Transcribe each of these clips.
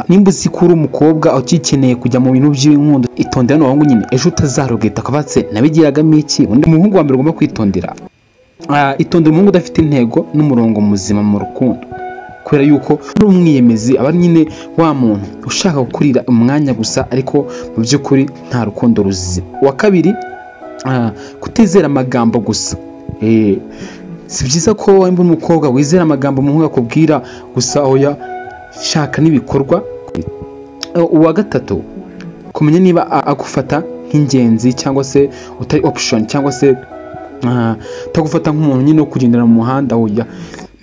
nimba uzi ko uri umukobwa ukikeneye kujya mu bintu by'inkundo, itondera n'abahungu nyine ejo utazarogeta akabatse nabigiragamo iki. Undi muhungu wa mbere ugomba kwitondera, itondera umuhungu udafite intego n'umurongo muzima mu rukundo, kubera yuko ari umwiyemezi, aba nyine wa muntu ushaka gukurira umwanya gusa ariko mu by'ukuri nta rukundo ruzima. Uwa kabiri, kutizera amagambo gusa. Si byiza ko waba umukobwa wizera amagambo umuhungu akubwira gusa, oya shaka n'ibikorwa. Uwa gatatu, kumenya niba agufata nk'ingenzi cyangwa se utari option, cyangwa se utagufata nk'umuntu nyine wo kugendera mu muhanda. Oya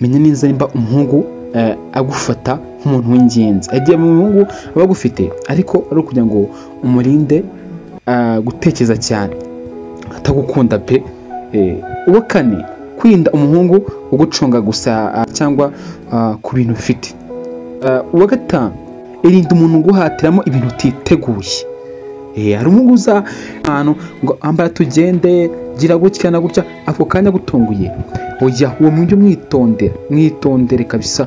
menya neza nimba umuhungu agufata nk'umuntu w'ingenzi. Agiye mu muhungu aba agufite ariko ari ukugira ngo umurinde gutekereza cyane, atagukunda pe. Uwa kane, kwirinda umuhungu ugucunga gusa cyangwa ku bintu ufite. Uwa gatanu, irinda umuntu uguhatiramo ibintu utiteguye. Hari umuhungu uza ahantu ngo ambara tugende, gira gutya na gutya, ako kanya gutunguye. Oya, uwo muntu mwitondere kabisa.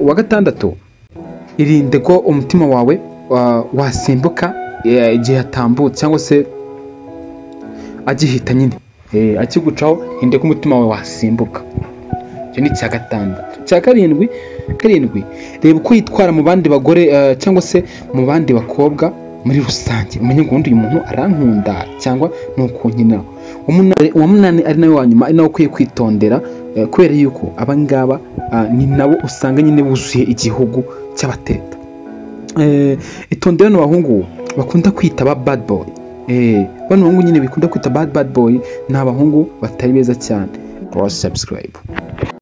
Uwa gatandatu, irinde ko umutima wawe wasimbuka igihe atambutse cyangwa se agihita nyine akigucaho, irinde ko umutima wawe wasimbuka. Icyo ni icya gatandatu. Icya karindwi, reba uko yitwara mu bandi bagore cyangwa se mu bandi bakobwa muri rusange, umenye ngo uyu muntu arankunda cyangwa ni ukunkina. Uwa munani ari nawe wa nyuma, ari nawe ukwiye kwitondera, kubera yuko abangaba ni nabo usanga nyine buzuye igihugu cy'abateta. Itondera n'abahungu bakunda kwita ba bad boy. Bano bahungu nyine bikunda kwita bad boy ni abahungu batari beza cyane. Subscribe.